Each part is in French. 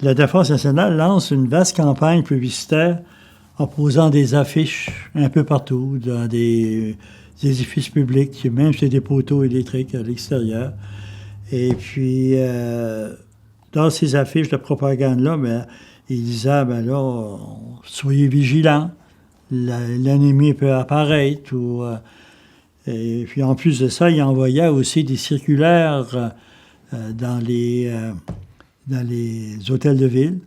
la Défense nationale lance une vaste campagne publicitaire en posant des affiches un peu partout, dans des édifices publics, même sur des poteaux électriques à l'extérieur. Et puis, dans ces affiches de propagande-là, ben, il disait, ben là, soyez vigilants, l'ennemi peut apparaître. Et puis, en plus de ça, il envoyait aussi des circulaires dans les hôtels de ville,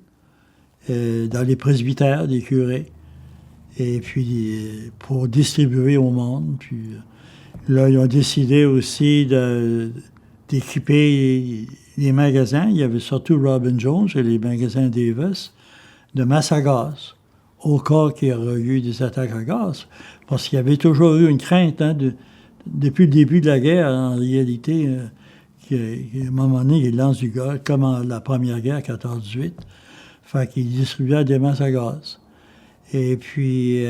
dans les presbytères des curés, et puis pour distribuer au monde. Puis là, ils ont décidé aussi d'équiper les magasins. Il y avait surtout Robin Jones et les magasins Davis de masse à gaz, au cas qu'il y aurait eu des attaques à gaz. Parce qu'il y avait toujours eu une crainte, depuis le début de la guerre, en réalité, qu'à un moment donné, ils lancent du gaz, comme en la première guerre, 14-18. Fait qu'ils distribuaient des masses à gaz. Et puis,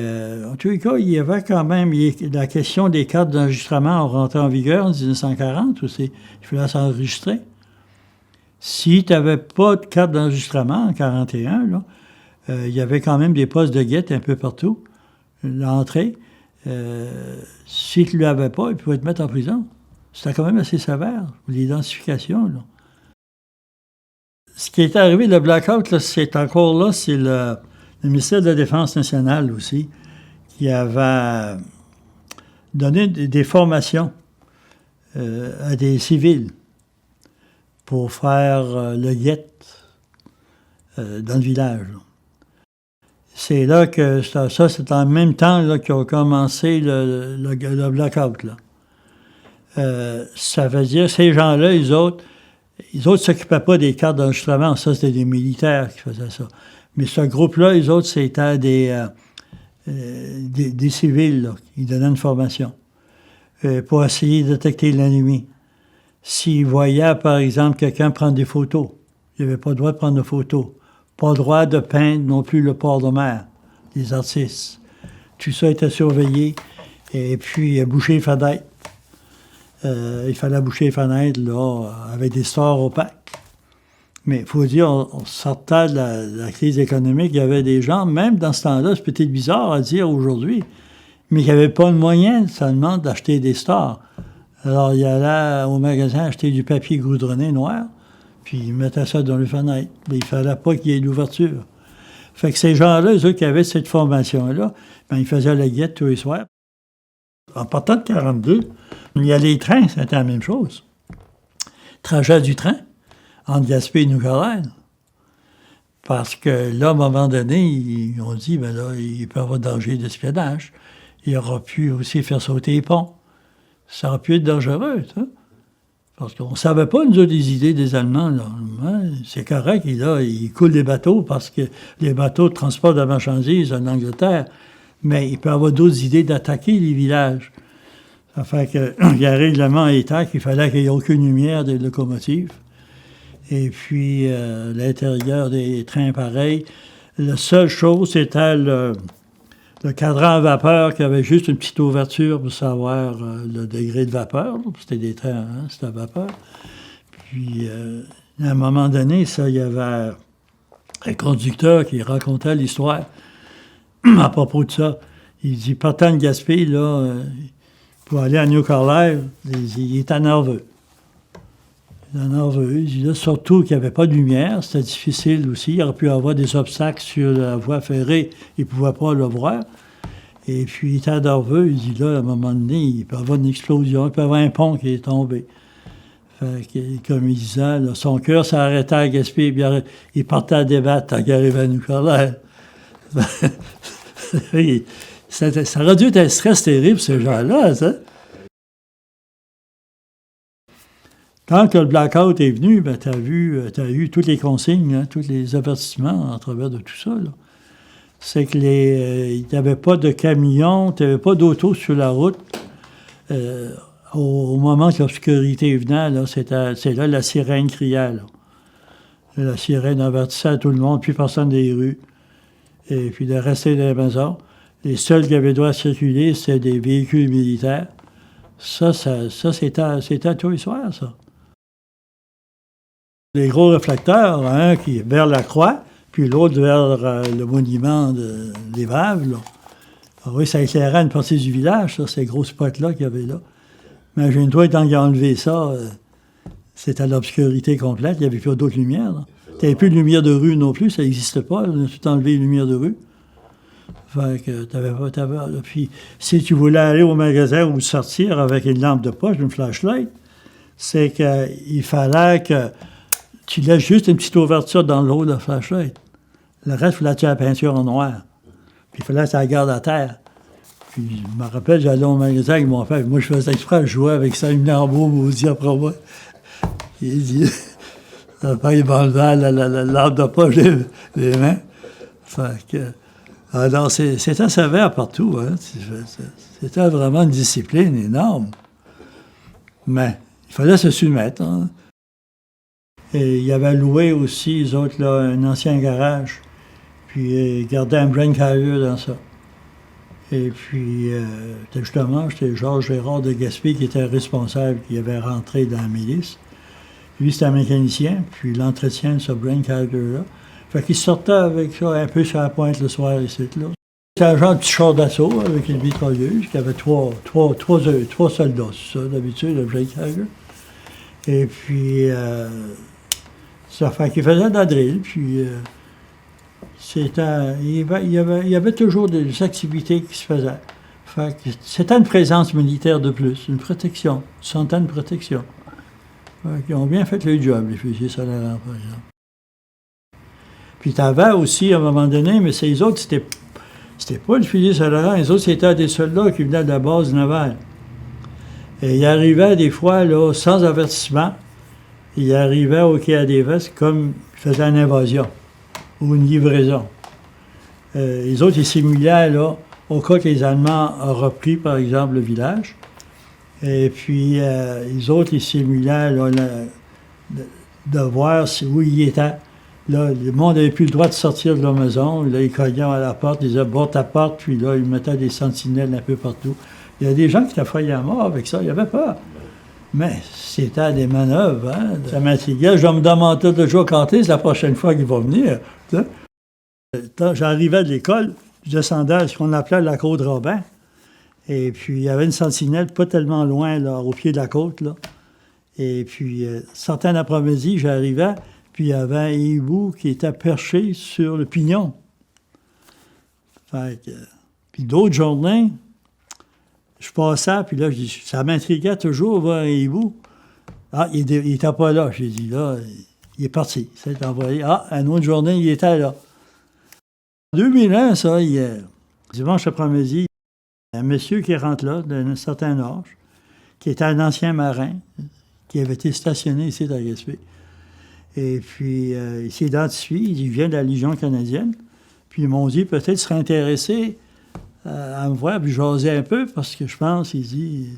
en tous les cas, il y avait quand même la question des cartes d'enregistrement ont rentré en vigueur en 1940, il fallait s'enregistrer. Si tu n'avais pas de carte d'enregistrement en 1941, là, il y avait quand même des postes de guette un peu partout, l'entrée. Si tu ne l'avais pas, ils pouvaient te mettre en prison. C'était quand même assez sévère, l'identification. Là. Ce qui est arrivé, le blackout, là, c'est encore là, c'est le ministère de la Défense nationale aussi, qui avait donné des formations à des civils pour faire le guette dans le village. Là. C'est là que ça c'est en même temps là, qu'ils ont commencé le blackout. Là. Ça veut dire ces gens-là, les autres ne s'occupaient pas des cartes d'enregistrement. Ça, c'était des militaires qui faisaient ça. Mais ce groupe-là, les autres, c'était des civils là, qui donnaient une formation pour essayer de détecter l'ennemi. S'ils voyaient, par exemple, quelqu'un prendre des photos, il n'avait pas le droit de prendre de photos. Pas le droit de peindre non plus le port de mer, les artistes. Tout ça était surveillé. Et puis, boucher les fenêtres. Il fallait boucher les fenêtres là, avec des stores opaques. Mais il faut dire, on sortait de la crise économique, il y avait des gens, même dans ce temps-là, c'est peut-être bizarre à dire aujourd'hui, mais qui n'avaient pas le moyen seulement d'acheter des stores. Alors, ils allaient au magasin acheter du papier goudronné noir, puis ils mettaient ça dans les fenêtres. Mais il ne fallait pas qu'il y ait d'ouverture. Fait que ces gens-là, eux qui avaient cette formation-là, ben, ils faisaient la guette tous les soirs. En partant de 1942, il y a les trains, c'était la même chose. Trajet du train entre Gaspé et New-Carlisle. Parce que là, à un moment donné, ils ont dit, ben là, il peut y avoir danger d'espionnage. Il aurait pu aussi faire sauter les ponts. Ça aurait pu être dangereux, ça. Parce qu'on ne savait pas, nous, des idées des Allemands. Là. C'est correct, ils coulent des bateaux parce que les bateaux de transport de marchandises en Angleterre, mais il peut y avoir d'autres idées d'attaquer les villages. Ça fait qu'il y a un règlement à l'État qu'il fallait qu'il n'y ait aucune lumière des locomotives. Et puis, l'intérieur des trains pareils. La seule chose, c'était le cadran à vapeur qui avait juste une petite ouverture pour savoir le degré de vapeur. C'était des trains, c'était à vapeur. Puis, à un moment donné, il y avait un conducteur qui racontait l'histoire à propos de ça. Il dit, partant de Gaspé, là, pour aller à New-Carlisle, il était nerveux. Il dit là, surtout qu'il n'y avait pas de lumière, c'était difficile aussi. Il aurait pu y avoir des obstacles sur la voie ferrée, il ne pouvait pas le voir. Et puis il était nerveux, il dit là, à un moment donné, il peut y avoir une explosion, il peut y avoir un pont qui est tombé. Fait que, comme il disait, là, son cœur s'arrêtait à Gaspé, puis il partait à débattre tant qu'il arrivait à New-Carlisle. Ça aurait dû être un stress terrible, ces gens-là, ça. Quand que le blackout est venu, ben, tu as eu toutes les consignes, tous les avertissements en travers de tout ça. Là. C'est que il n'y avait pas de camions, il n'y avait pas d'auto sur la route. Au moment que l'obscurité venait, là, c'est là la sirène criait. Là. La sirène avertissait à tout le monde, plus personne des rues. Et puis de rester dans la maison. Les seuls qui avaient le droit à circuler, c'était des véhicules militaires. Ça c'était tous les soirs, ça. Les gros réflecteurs, un qui est vers la croix, puis l'autre vers le monument des Vaves, là. Ah oui, ça éclairait une partie du village, ça, ces gros spots-là qu'il y avait là. Imagine-toi, tant qu'ils ont enlevé ça, c'était l'obscurité complète, il n'y avait plus d'autres lumières. Il n'y avait plus de lumière de rue non plus, ça n'existait pas, on a tout enlevé les lumières de rue. Fait que t'avais. Puis, si tu voulais aller au magasin ou sortir avec une lampe de poche, une flashlight, c'est qu'il fallait que tu laisses juste une petite ouverture dans l'eau de la flashlight. Le reste, il fallait que tu aies la peinture en noir. Puis il fallait que tu la gardes à terre. Puis je me rappelle, j'allais au magasin avec mon frère. Moi, je faisais exprès, je jouais avec ça, il venait en beau, maudit après moi. Il dit, après, il m'enlevait la lampe de poche les mains. Fait que. Alors, c'était sévère partout. Hein. C'était vraiment une discipline énorme. Mais il fallait se soumettre. Hein. Et il y avait loué aussi, les autres, là, un ancien garage. Puis ils gardaient un brain carrier dans ça. Et puis, justement, c'était Georges Gérard de Gaspé qui était responsable, qui avait rentré dans la milice. Lui, c'était un mécanicien, puis l'entretien de ce brain carrier-là. Fait qu'il sortait avec ça un peu sur la pointe le soir ici, là. C'était un genre de petit char d'assaut avec une mitrailleuse qui avait trois soldats, c'est ça, d'habitude, le brain carrier. Et puis, ça fait qu'il faisait de la drill, puis il y avait toujours des activités qui se faisaient. Fait que c'était une présence militaire de plus, une protection, une centaine de protection. Fait qu'ils ont bien fait le job, les fusiliers Saint-Laurent, par exemple. Puis tu avais aussi, à un moment donné, mais ces autres, c'était pas le fusilier Saint-Laurent, les autres, c'était des soldats qui venaient de la base navale. Et ils arrivaient des fois, là, sans avertissement, ils arrivaient au quai à des Vestes comme ils faisaient une invasion ou une livraison. Les autres, ils simulaient, là, au cas que les Allemands ont repris, par exemple, le village. Et puis, les autres, ils simulaient, là, de voir où ils étaient. Là, le monde n'avait plus le droit de sortir de la maison. Là, ils cognaient à la porte, ils disaient « Borte ta porte », puis là, ils mettaient des sentinelles un peu partout. Il y a des gens qui étaient faillis à mort avec ça, il y avait peur. Mais c'était des manœuvres, hein. Ça m'intriguait. Je me demandais toujours quand c'est la prochaine fois qu'il va venir. Quand j'arrivais de l'école, je descendais à ce qu'on appelait la côte Robin. Et puis, il y avait une sentinelle pas tellement loin, là, au pied de la côte, là. Et puis, certains après-midi, j'arrivais, puis il y avait un hibou qui était perché sur le pignon. Fait que, puis d'autres journées, je passais, puis là, ça m'intriguait toujours de voir un hibou. Ah, il n'était pas là. J'ai dit, là, il est parti. Il s'est envoyé. Ah, une autre journée, il était là. En 2001, ça, hier, dimanche après-midi, un monsieur qui rentre là, d'un certain âge, qui était un ancien marin, qui avait été stationné ici à Gaspé. Et puis, il s'est identifié, il vient de la Légion canadienne. Puis, ils m'ont dit, peut-être serait intéressé à me voir, puis jaser un peu, parce que je pense, il dit,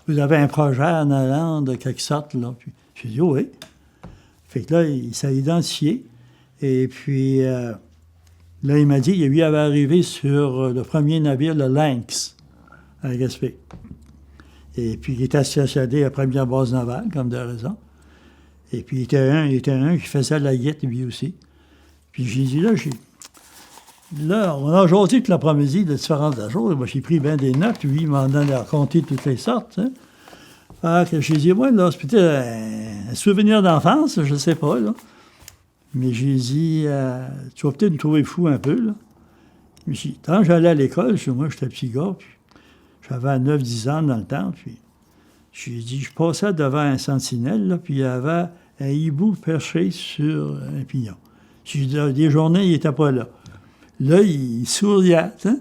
vous avez un projet en allant de quelque sorte, là. Puis, j'ai dit, oui. Fait que là, il s'est identifié. Et puis, là, il m'a dit qu'il lui avait arrivé sur le premier navire, le Lynx, à Gaspé. Et puis, il était stationné à la première base navale, comme de raison. Et puis, il était un qui faisait la guette, lui aussi. Puis, j'ai dit, là, on a jasé toute l'après-midi de différentes choses. Moi, j'ai pris bien des notes. Lui, il m'en donne à raconter toutes les sortes. Hein. Alors, j'ai dit, moi, là, c'est peut-être un souvenir d'enfance, je ne sais pas, là. Mais j'ai dit, tu vas peut-être me trouver fou un peu, là. Mais quand j'allais à l'école, moi, j'étais petit gars, puis j'avais 9-10 ans dans le temps, puis j'ai dit, je passais devant un sentinelle, là, puis il y avait un hibou perché sur un pignon. J'ai dit, des journées, il n'était pas là. Là, il souriait, hein?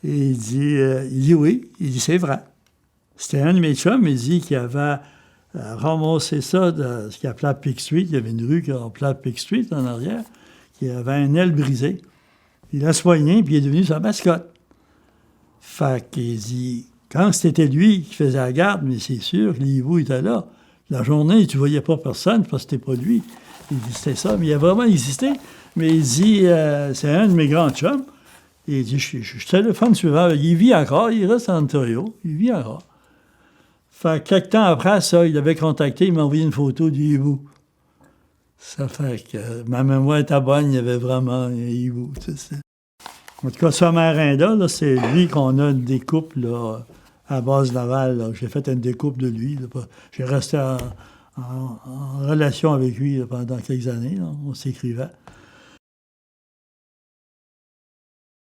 Et il dit oui. Il dit, c'est vrai. C'était un de mes chums, il dit qu'il avait ramassé ça de ce qu'il appelait Pick Street. Il y avait une rue qui appelait Pick Street en arrière, qui avait une aile brisée. Il l'a soigné, puis il est devenu sa mascotte. Fait qu'il dit, quand c'était lui qui faisait la garde, mais c'est sûr que les hiboux étaient là. La journée, tu ne voyais pas personne parce que c'était pas lui. Il dit, c'était ça. Mais il a vraiment existé. Mais il dit, c'est un de mes grands chums. Il dit, je téléphone souvent. Il vit encore, il reste en Ontario. Il vit encore. Fait que quelques temps après ça, il avait contacté, il m'a envoyé une photo du hibou. Ça fait que ma mémoire était bonne, il y avait vraiment un hibou, tu sais. En tout cas, ce Marinda, là, c'est lui qu'on a une découpe là, à Basse-Laval. Là. J'ai fait une découpe de lui. Là. J'ai resté en relation avec lui là, pendant quelques années. Là. On s'écrivait.